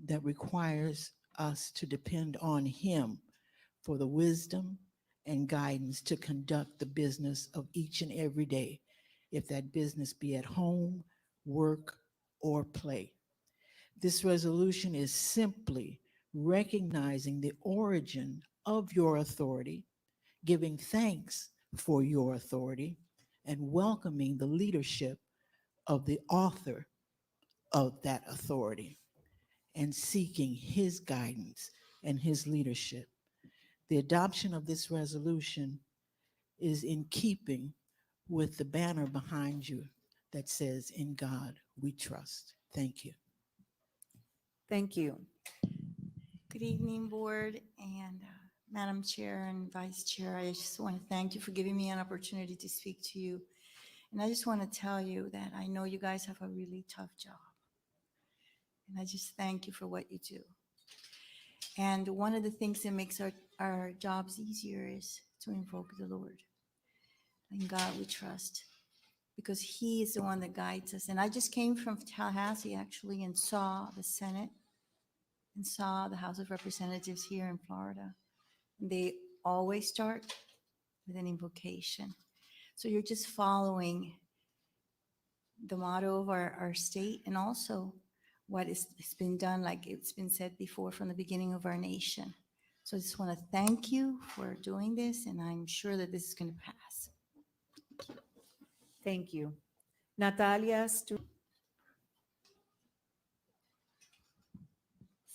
that requires us to depend on Him for the wisdom and guidance to conduct the business of each and every day, if that business be at home, work, or play. This resolution is simply recognizing the origin of your authority, giving thanks for your authority, and welcoming the leadership of the author of that authority, and seeking His guidance and His leadership. The adoption of this resolution is in keeping with the banner behind you that says, "In God we trust." Thank you. Thank you. Good evening, Board and Madam Chair and Vice Chair. I just want to thank you for giving me an opportunity to speak to you. And I just want to tell you that I know you guys have a really tough job. And I just thank you for what you do. And one of the things that makes our jobs easier is to invoke the Lord. In God we trust, because He is the one that guides us. And I just came from Tallahassee, actually, and saw the Senate and saw the House of Representatives here in Florida. They always start with an invocation. So you're just following the motto of our state, and also what has been done, like it's been said before, from the beginning of our nation. So I just want to thank you for doing this, and I'm sure that this is going to pass. Thank you. Natalia,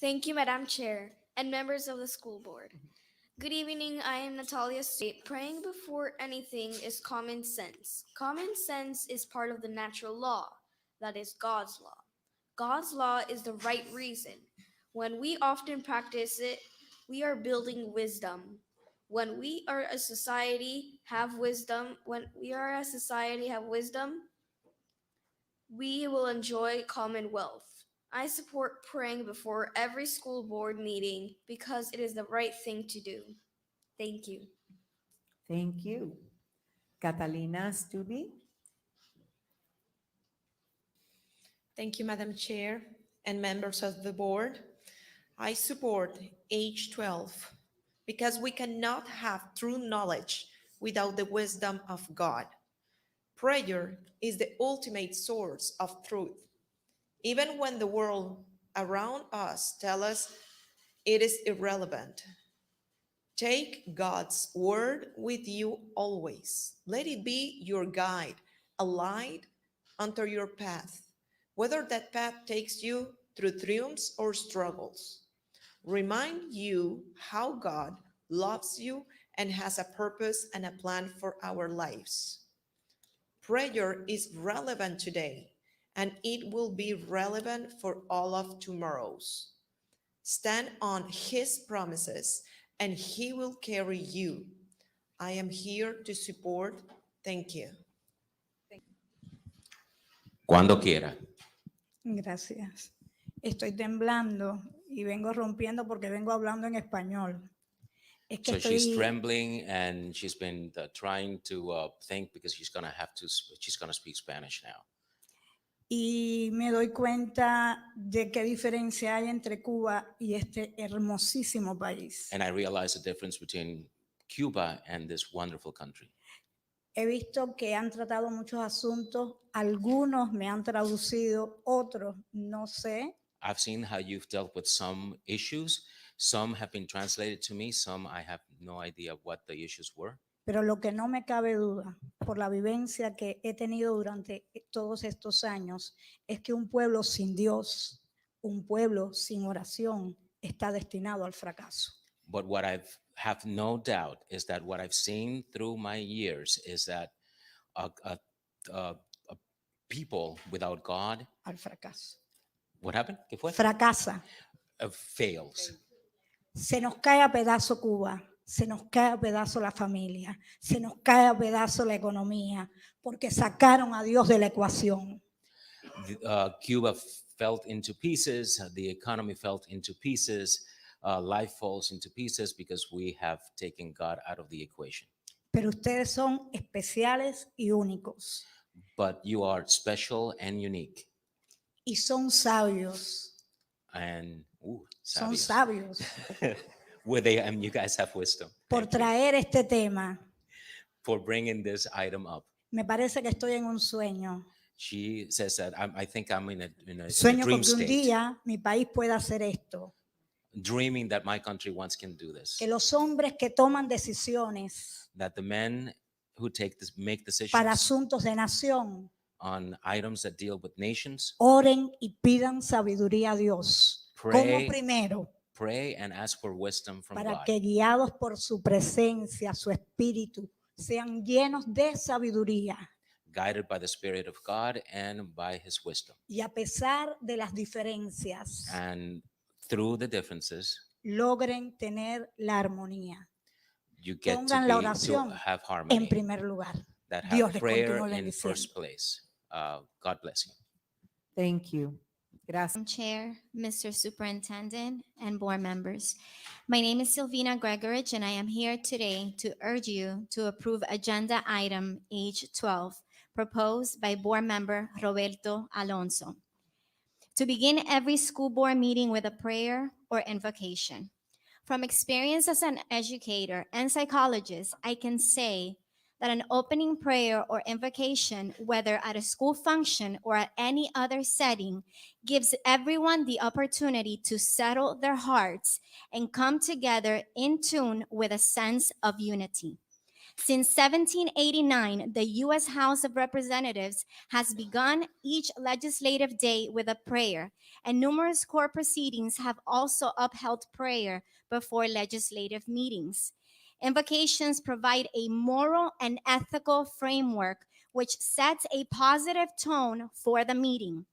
Thank you, Madam Chair and members of the school board. Good evening, I am Natalia State. Praying before anything is common sense. Common sense is part of the natural law, that is God's law. God's law is the right reason. When we often practice it, we are building wisdom. When we are a society have wisdom, we will enjoy commonwealth. I support praying before every school board meeting because it is the right thing to do. Thank you. Thank you. Catalina Stubbe. Thank you, Madam Chair and members of the board. I support H-12 because we cannot have true knowledge without the wisdom of God. Prayer is the ultimate source of truth. Even when the world around us tells us it is irrelevant, take God's word with you always. Let it be your guide, a light unto your path, whether that path takes you through triumphs or struggles. Remind you how God loves you and has a purpose and a plan for our lives. Prayer is relevant today, and it will be relevant for all of tomorrow's. Stand on His promises, and He will carry you. I am here to support. Thank you. Cuando quiera. Gracias. Estoy temblando y vengo rompiendo porque vengo hablando en español. Es que So she's estoy, trembling and she's been trying to think because she's going to speak Spanish now. y me doy cuenta de qué diferencia hay entre Cuba y este hermosísimo país. And I realize the difference between Cuba and this wonderful country. He visto que han tratado muchos asuntos, algunos me han traducido, otros no sé. I've seen how you've dealt with some issues. Some have been translated to me. Some I have no idea what the issues were. Pero lo que no me cabe duda, por la vivencia que he tenido durante todos estos años, es que un pueblo sin Dios, un pueblo sin oración, está destinado al fracaso. But what I have no doubt is that what I've seen through my years is that a people without God. Al fracaso. What happened? ¿Qué fue? Fracasa. Fails. Se nos cae a pedazo Cuba, se nos cae a pedazo la familia, se nos cae a pedazo la economía, porque sacaron a Dios de la ecuación. Cuba fell into pieces, the economy fell into pieces, life falls into pieces because we have taken God out of the equation. Pero ustedes son especiales y únicos. But you are special and unique. Y son sabios. and son sabios. sabios You guys have wisdom. por Thank you traer este tema. for bringing this item up. Me parece que estoy en un sueño. She says that I think I'm in a Sueño dream con que un state, día mi país pueda hacer esto. dreaming that my country once can do this. Que los hombres que toman decisiones That the men who make para decisions asuntos de nación on items that deal with nations oren y pidan sabiduría a Dios. Como Pray. primero, pray and ask for wisdom from para God, que guiados por su presencia, su espíritu, sean llenos de sabiduría. guided by the Spirit of God and by His wisdom. Y a pesar de las diferencias, And through the differences, logren tener la armonía. you get Pongan la to oración have En harmony, primer lugar. that Dios have les prayer continúe in first bendiciendo. place. God bless you. Thank you. Gracias. Madam Chair, Mr. Superintendent, and board members. My name is Silvina Gregorich, and I am here today to urge you to approve Agenda Item H-12, proposed by Board Member Roberto Alonso, to begin every school board meeting with a prayer or invocation. From experience as an educator and psychologist, I can say that an opening prayer or invocation, whether at a school function or at any other setting, gives everyone the opportunity to settle their hearts and come together in tune with a sense of unity. Since 1789, the U.S. House of Representatives has begun each legislative day with a prayer, and numerous court proceedings have also upheld prayer before legislative meetings. Invocations provide a moral and ethical framework which sets a positive tone for the meeting.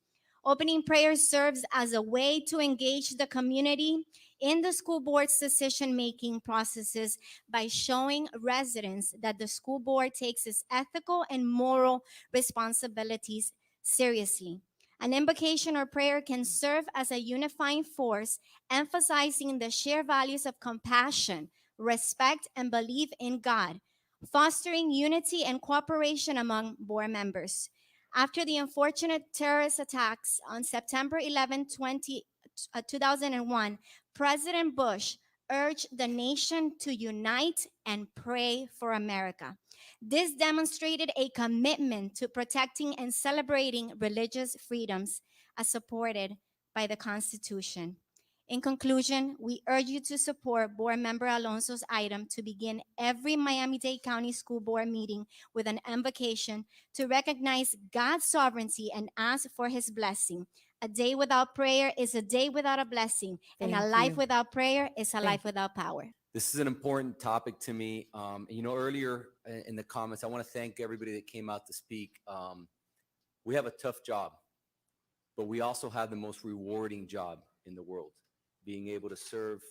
Opening prayer serves as a way to engage the community in the school board's decision-making processes by showing residents that the school board takes its ethical and moral responsibilities seriously. An invocation or prayer can serve as a unifying force, emphasizing the shared values of compassion, respect, and belief in God, fostering unity and cooperation among board members. After the unfortunate terrorist attacks on September 11, 2001, President Bush urged the nation to unite and pray for America. This demonstrated a commitment to protecting and celebrating religious freedoms as supported by the Constitution. In conclusion, we urge you to support Board Member Alonso's item to begin every Miami-Dade County School Board meeting with an invocation to recognize God's sovereignty and ask for His blessing. A day without prayer is a day without a blessing, and a Thank life you. without prayer is a Thank life you. without power. This is an important topic to me. Earlier in the comments, I want to thank everybody that came out to speak. We have a tough job, but we also have the most rewarding job in the world, being able to serve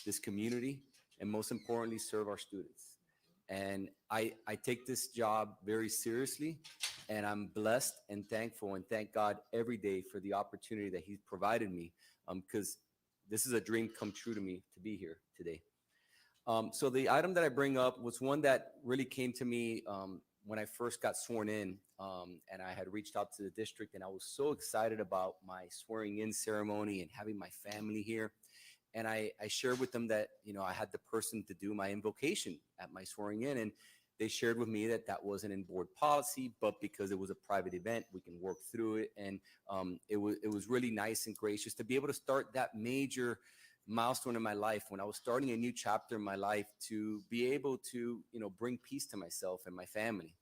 this community and most importantly, serve our students. And I take this job very seriously, and I'm blessed and thankful and thank God every day for the opportunity that He's provided me, because this is a dream come true to me to be here today. So the item that I bring up was one that really came to me when I first got sworn in, and I had reached out to the district, and I was so excited about my swearing in ceremony and having my family here. And I shared with them that, I had the person to do my invocation at my swearing in, and they shared with me that that wasn't in board policy, but because it was a private event, we can work through it. And it was really nice and gracious to be able to start that major milestone in my life when I was starting a new chapter in my life, to be able to, bring peace to myself and my family.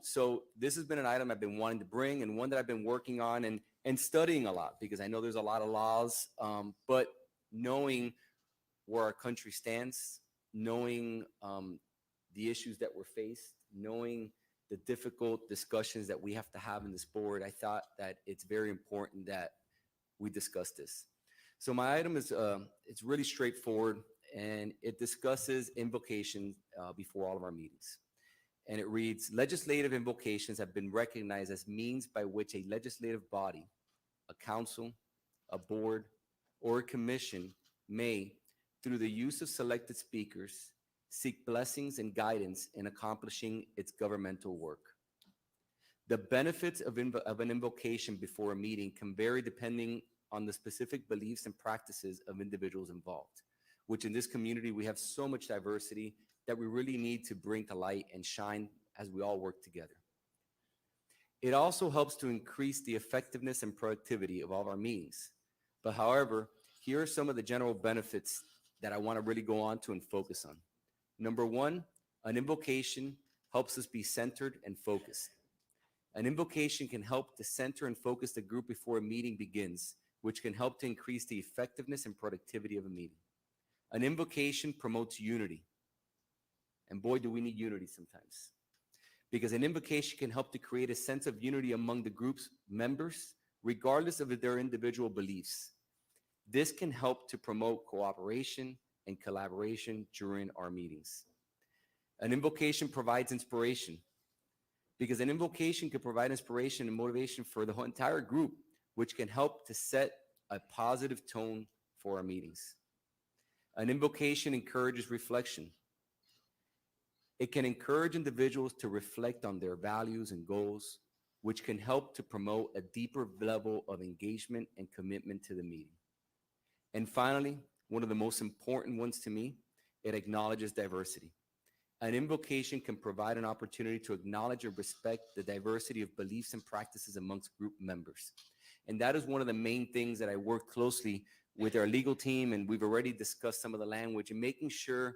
So this has been an item I've been wanting to bring, and one that I've been working on and studying a lot, because I know there's a lot of laws, but knowing where our country stands, knowing the issues that we're faced, knowing the difficult discussions that we have to have in this board, I thought that it's very important that we discuss this. So my item is, it's really straightforward, and it discusses invocation before all of our meetings. And it reads, legislative invocations have been recognized as means by which a legislative body, a council, a board, or a commission may, through the use of selected speakers, seek blessings and guidance in accomplishing its governmental work. The benefits of an invocation before a meeting can vary depending on the specific beliefs and practices of individuals involved, which in this community, we have so much diversity that we really need to bring to light and shine as we all work together. It also helps to increase the effectiveness and productivity of all of our meetings. But however, here are some of the general benefits that I want to really go on to and focus on. Number one, an invocation helps us be centered and focused. An invocation can help to center and focus the group before a meeting begins, which can help to increase the effectiveness and productivity of a meeting. An invocation promotes unity. And boy, do we need unity sometimes. Because an invocation can help to create a sense of unity among the group's members, regardless of their individual beliefs. This can help to promote cooperation and collaboration during our meetings. An invocation provides inspiration, because an invocation can provide inspiration and motivation for the whole entire group, which can help to set a positive tone for our meetings. An invocation encourages reflection. It can encourage individuals to reflect on their values and goals, which can help to promote a deeper level of engagement and commitment to the meeting. And finally, one of the most important ones to me, it acknowledges diversity. An invocation can provide an opportunity to acknowledge and respect the diversity of beliefs and practices amongst group members. And that is one of the main things that I work closely with our legal team, and we've already discussed some of the language, and making sure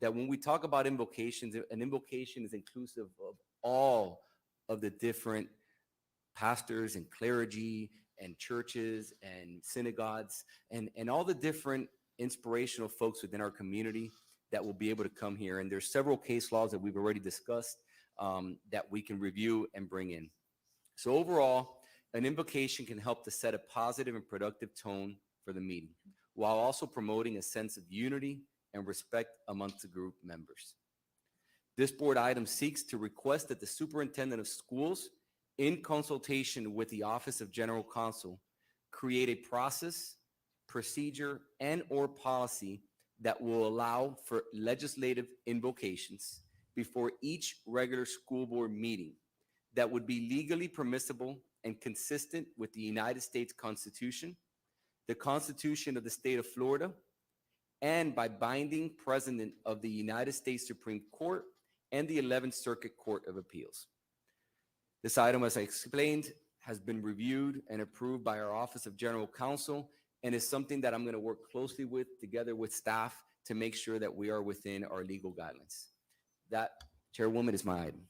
that when we talk about invocations, an invocation is inclusive of all of the different pastors and clergy and churches and synagogues and all the different inspirational folks within our community that will be able to come here. And there's several case laws that we've already discussed that we can review and bring in. So overall, an invocation can help to set a positive and productive tone for the meeting, while also promoting a sense of unity and respect amongst the group members. This board item seeks to request that the superintendent of schools, in consultation with the Office of General Counsel, create a process, procedure, and/or policy that will allow for legislative invocations before each regular school board meeting that would be legally permissible and consistent with the United States Constitution, the Constitution of the State of Florida, and by binding precedent of the United States Supreme Court and the 11th Circuit Court of Appeals. This item, as I explained, has been reviewed and approved by our Office of General Counsel, and is something that I'm going to work closely with, together with staff, to make sure that we are within our legal guidelines. That, Chairwoman, is my item.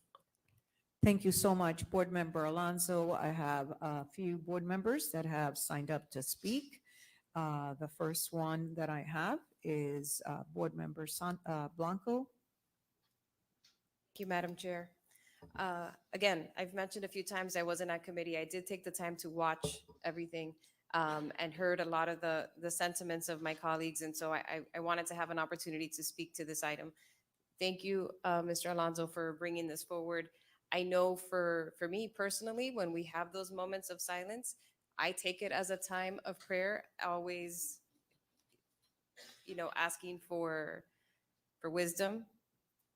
Thank you so much, Board Member Alonso. I have a few board members that have signed up to speak. The first one that I have is Board Member Blanco. Thank you, Madam Chair. Again, I've mentioned a few times I wasn't at committee. I did take the time to watch everything and heard a lot of the sentiments of my colleagues. And so I wanted to have an opportunity to speak to this item. Thank you, Mr. Alonso, for bringing this forward. I know for me personally, when we have those moments of silence, I take it as a time of prayer, always, asking for wisdom,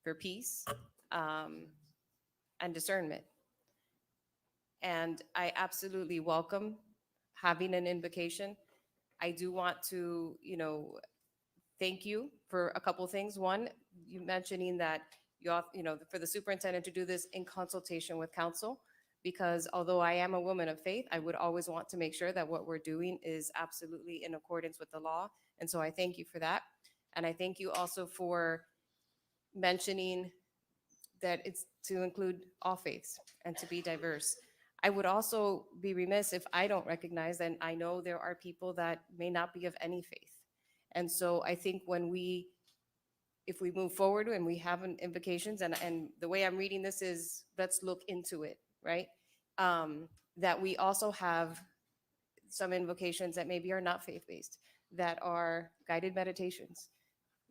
for peace, and discernment. And I absolutely welcome having an invocation. I do want to, thank you for a couple things. One, you mentioning that for the superintendent to do this in consultation with counsel, because although I am a woman of faith, I would always want to make sure that what we're doing is absolutely in accordance with the law. And so I thank you for that. And I thank you also for mentioning that it's to include all faiths and to be diverse. I would also be remiss if I don't recognize, and I know there are people that may not be of any faith. And so I think if we move forward and we have invocations, and the way I'm reading this is, let's look into it, right? That we also have some invocations that maybe are not faith-based, that are guided meditations,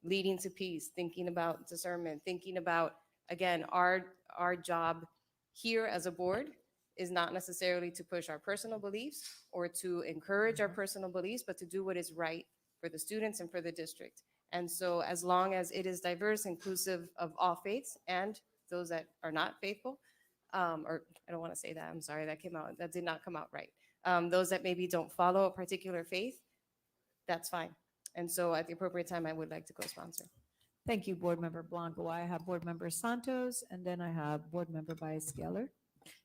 leading to peace, thinking about discernment, thinking about, again, our job here as a board is not necessarily to push our personal beliefs or to encourage our personal beliefs, but to do what is right for the students and for the district. And so as long as it is diverse, inclusive of all faiths and those that are not faithful, or I don't want to say that, I'm sorry, that did not come out right. Those that maybe don't follow a particular faith, that's fine. And so at the appropriate time, I would like to co-sponsor. Thank you, Board Member Blanco. I have Board Member Santos, and then I have Board Member Baez-Geller.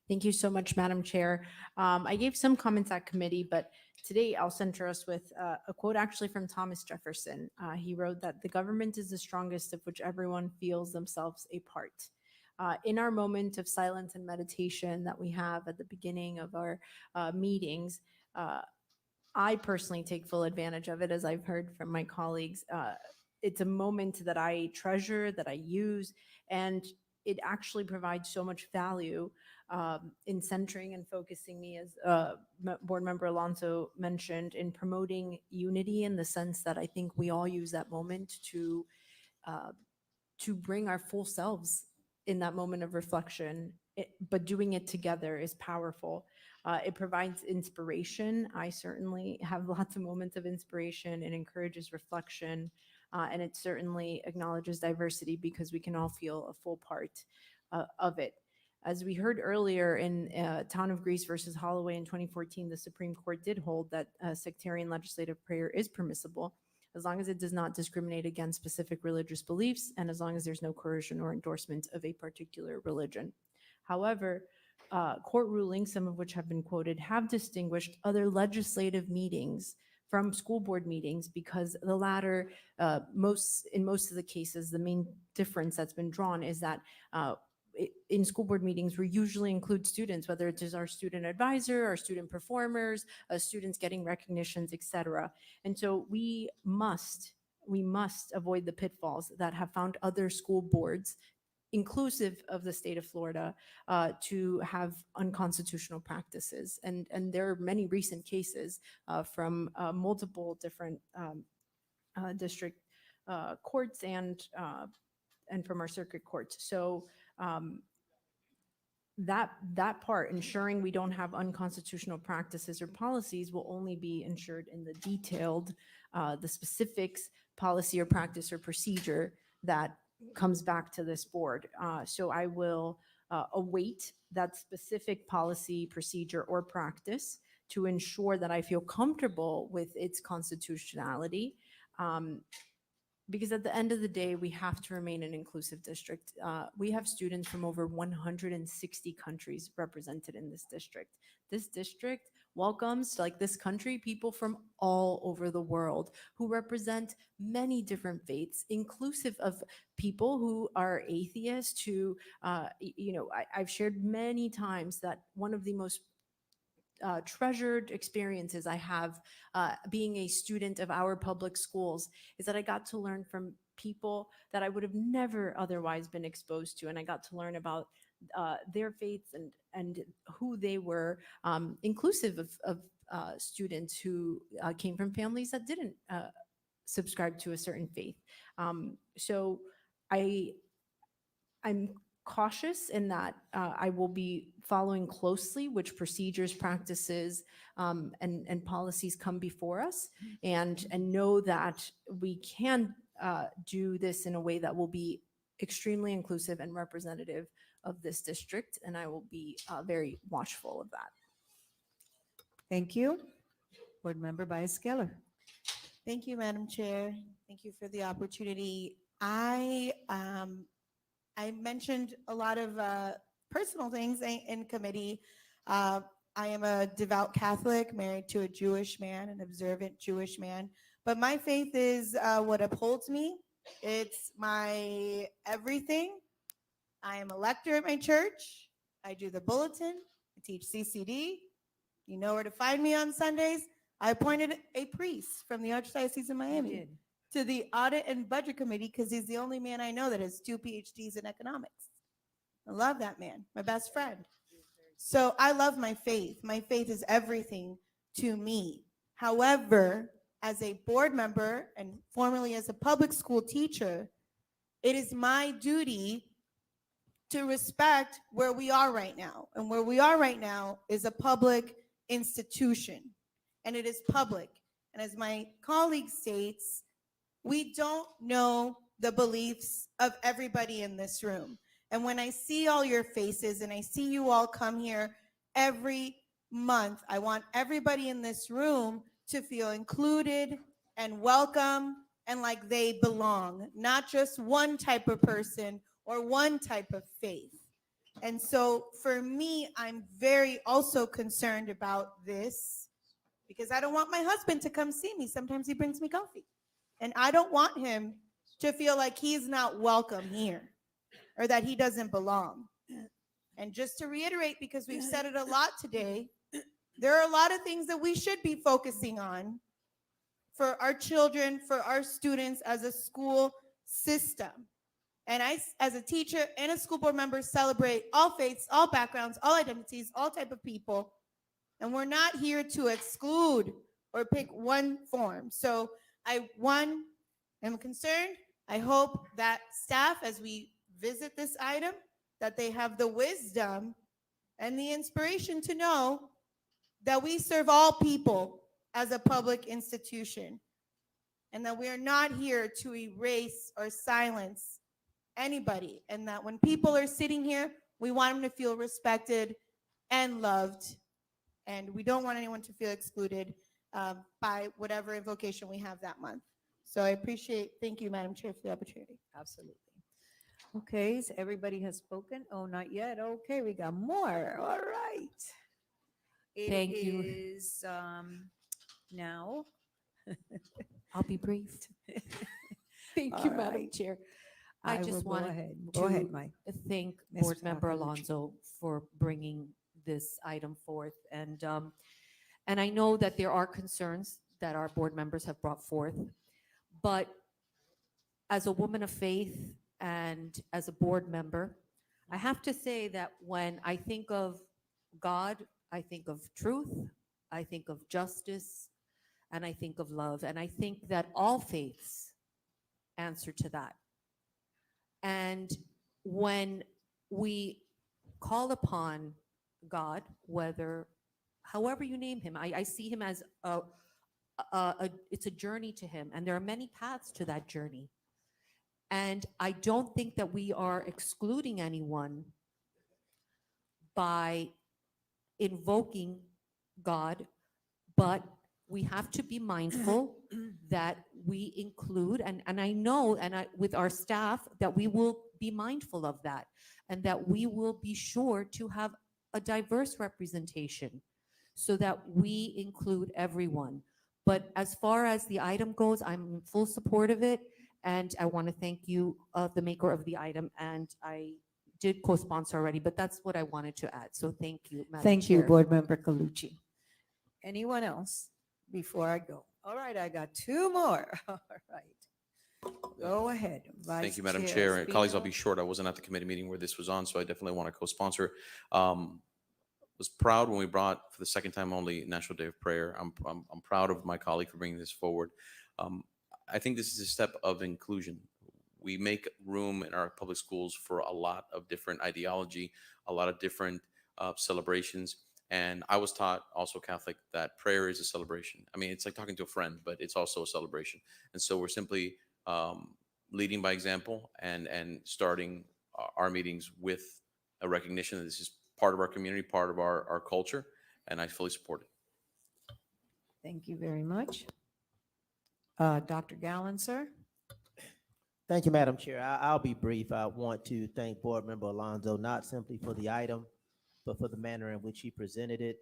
Thank you so much, Madam Chair. I gave some comments at committee, but today I'll center us with a quote actually from Thomas Jefferson. He wrote that the government is the strongest of which everyone feels themselves a part. In our moment of silence and meditation that we have at the beginning of our meetings, I personally take full advantage of it, as I've heard from my colleagues. It's a moment that I treasure, that I use, and it actually provides so much value in centering and focusing me, as Board Member Alonso mentioned, in promoting unity, in the sense that I think we all use that moment to bring our full selves in that moment of reflection, but doing it together is powerful. It provides inspiration. I certainly have lots of moments of inspiration. It encourages reflection, and it certainly acknowledges diversity, because we can all feel a full part of it. As we heard earlier in Town of Greece versus Holloway in 2014, the Supreme Court did hold that sectarian legislative prayer is permissible, as long as it does not discriminate against specific religious beliefs, and as long as there's no coercion or endorsement of a particular religion. However, court rulings, some of which have been quoted, have distinguished other legislative meetings from school board meetings, because the latter, in most of the cases, the main difference that's been drawn is that in school board meetings, we usually include students, whether it is our student advisor, our student performers, students getting recognitions, etc. And so we must avoid the pitfalls that have found other school boards, inclusive of the state of Florida, to have unconstitutional practices. And there are many recent cases from multiple different district courts and from our circuit courts. So that part, ensuring we don't have unconstitutional practices or policies, will only be ensured in the detailed, the specifics, policy or practice or procedure that comes back to this board. So I will await that specific policy, procedure, or practice to ensure that I feel comfortable with its constitutionality. Because at the end of the day, we have to remain an inclusive district. We have students from over 160 countries represented in this district. This district welcomes, like this country, people from all over the world who represent many different faiths, inclusive of people who are atheists, who, I've shared many times that one of the most treasured experiences I have being a student of our public schools is that I got to learn from people that I would have never otherwise been exposed to. And I got to learn about their faiths and who they were, inclusive of students who came from families that didn't subscribe to a certain faith. So I'm cautious in that I will be following closely which procedures, practices, and policies come before us, and know that we can do this in a way that will be extremely inclusive and representative of this district, and I will be very watchful of that. Thank you. Board Member Baez-Geller. Thank you, Madam Chair. Thank you for the opportunity. I mentioned a lot of personal things in committee. I am a devout Catholic, married to a Jewish man, an observant Jewish man. But my faith is what upholds me. It's my everything. I am a lector at my church. I do the bulletin. I teach CCD. You know where to find me on Sundays. I appointed a priest from the Archdiocese of Miami to the Audit and Budget Committee because he's the only man I know that has 2 PhDs in economics. I love that man, my best friend. So I love my faith. My faith is everything to me. However, as a board member and formerly as a public school teacher, it is my duty to respect where we are right now. And where we are right now is a public institution, and it is public. And as my colleague states, we don't know the beliefs of everybody in this room. And when I see all your faces and I see you all come here every month, I want everybody in this room to feel included and welcome and like they belong, not just one type of person or one type of faith. And so for me, I'm very also concerned about this because I don't want my husband to come see me. Sometimes he brings me coffee. And I don't want him to feel like he's not welcome here or that he doesn't belong. And just to reiterate, because we've said it a lot today, there are a lot of things that we should be focusing on for our children, for our students as a school system. And I, as a teacher and a school board member, celebrate all faiths, all backgrounds, all identities, all type of people. And we're not here to exclude or pick one form. So I, am concerned. I hope that staff, as we visit this item, that they have the wisdom and the inspiration to know that we serve all people as a public institution and that we are not here to erase or silence anybody, and that when people are sitting here, we want them to feel respected and loved, and we don't want anyone to feel excluded by whatever invocation we have that month. So I appreciate, thank you, Madam Chair, for the opportunity. Absolutely. Okay, so everybody has spoken. Oh, not yet. Okay, we got more. All right. Thank you. It is now. I'll be brief. Thank you, All Madam right. Chair. I I will just go wanted ahead. Go ahead, to Mike. thank Ms. Board Member Macalucci. Alonso for bringing this item forth. And I know that there are concerns that our board members have brought forth, but as a woman of faith and as a board member, I have to say that when I think of God, I think of truth, I think of justice, and I think of love. And I think that all faiths answer to that. And when we call upon God, however you name him, I see him as it's a journey to him, and there are many paths to that journey. And I don't think that we are excluding anyone by invoking God, but we have to be mindful that we include, and I know, with our staff, that we will be mindful of that, and that we will be sure to have a diverse representation so that we include everyone. But as far as the item goes, I'm in full support of it, and I want to thank you, the maker of the item, and I did co-sponsor already, but that's what I wanted to add. So thank you, Madam Thank you, Chair. Board Member Calucci. Anyone else before I go? All right, I got two more. All right. Go ahead. Thank you, Madam Vice Chair. And colleagues, I'll Espino. be short. I wasn't at the committee meeting where this was on, so I definitely want to co-sponsor. Was proud when we brought, for the second time only, National Day of Prayer. I'm proud of my colleague for bringing this forward. I think this is a step of inclusion. We make room in our public schools for a lot of different ideology, a lot of different celebrations. And I was taught, also Catholic, that prayer is a celebration. I mean, it's like talking to a friend, but it's also a celebration. And so we're simply leading by example and starting our meetings with a recognition that this is part of our community, part of our culture, and I fully support it. Thank you very much. Dr. Gallen, sir. Thank you, Madam Chair. I'll be brief. I want to thank Board Member Alonso, not simply for the item, but for the manner in which he presented it.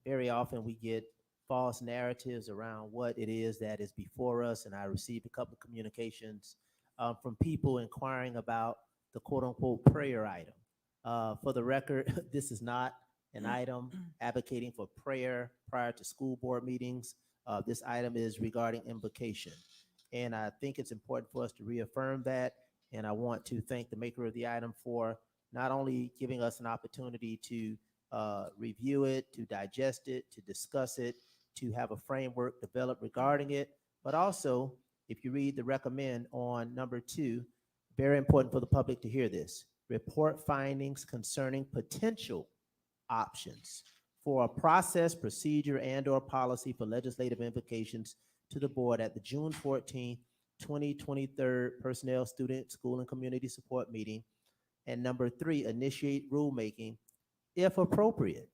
Very often we get false narratives around what it is that is before us, and I received a couple of communications from people inquiring about the quote-unquote prayer item. For the record, this is not an item advocating for prayer prior to school board meetings. This item is regarding invocation. And I think it's important for us to reaffirm that. And I want to thank the maker of the item for not only giving us an opportunity to review it, to digest it, to discuss it, to have a framework developed regarding it, but also, if you read the recommend on number 2, very important for the public to hear this, report findings concerning potential options for a process, procedure, and/or policy for legislative invocations to the board at the June 14th, 2023 Personnel, Student, School, and Community Support Meeting. And number 3, initiate rulemaking, if appropriate,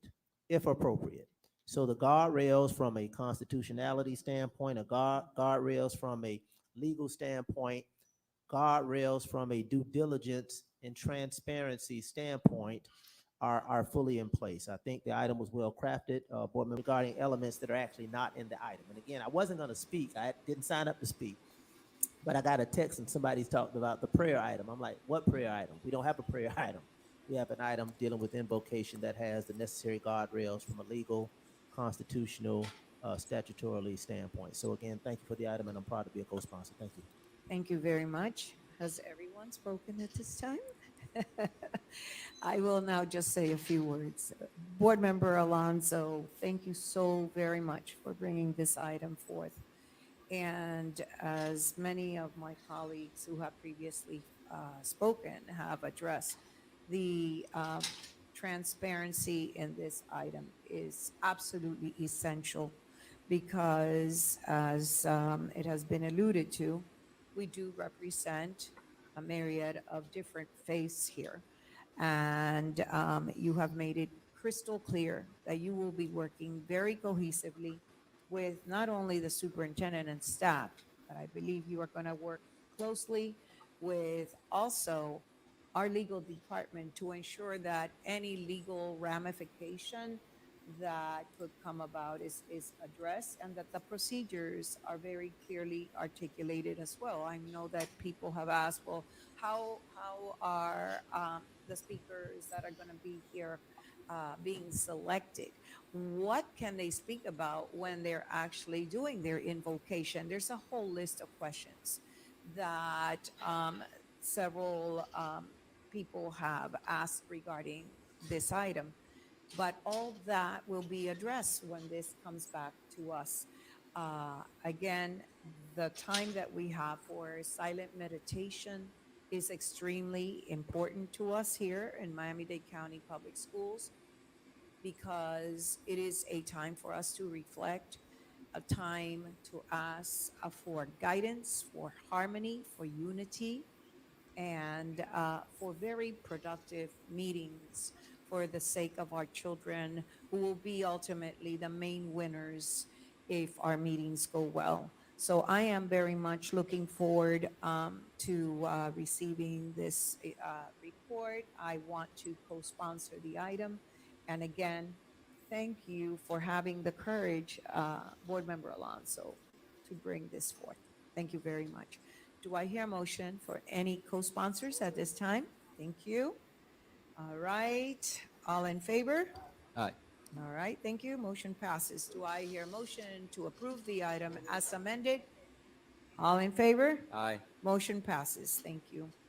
if appropriate. So the guardrails from a constitutionality standpoint, guardrails from a legal standpoint, guardrails from a due diligence and transparency standpoint are fully in place. I think the item was well crafted, board member, regarding elements that are actually not in the item. And again, I wasn't going to speak. I didn't sign up to speak, but I got a text and somebody's talked about the prayer item. I'm like, what prayer item? We don't have a prayer item. We have an item dealing with invocation that has the necessary guardrails from a legal, constitutional, statutorily standpoint. So again, thank you for the item, and I'm proud to be a co-sponsor. Thank you. Thank you very much. Has everyone spoken at this time? I will now just say a few words. Board Member Alonso, thank you so very much for bringing this item forth. And as many of my colleagues who have previously spoken have addressed, the transparency in this item is absolutely essential because, as it has been alluded to, we do represent a myriad of different faiths here. And you have made it crystal clear that you will be working very cohesively with not only the superintendent and staff, but I believe you are going to work closely with also our legal department to ensure that any legal ramification that could come about is addressed, and that the procedures are very clearly articulated as well. I know that people have asked, well, how are the speakers that are going to be here being selected? What can they speak about when they're actually doing their invocation? There's a whole list of questions that several people have asked regarding this item. But all that will be addressed when this comes back to us. Again, the time that we have for silent meditation is extremely important to us here in Miami-Dade County Public Schools, because it is a time for us to reflect, a time to ask for guidance, for harmony, for unity, and for very productive meetings for the sake of our children, who will be ultimately the main winners if our meetings go well. So I am very much looking forward to receiving this report. I want to co-sponsor the item. And again, thank you for having the courage, Board Member Alonso, to bring this forth. Thank you very much. Do I hear a motion for any co-sponsors at this time? Thank you. All right, all in favor? Aye. All right, thank you. Motion passes. Do I hear a motion to approve the item as amended? All in favor? Aye. Motion passes. Thank you.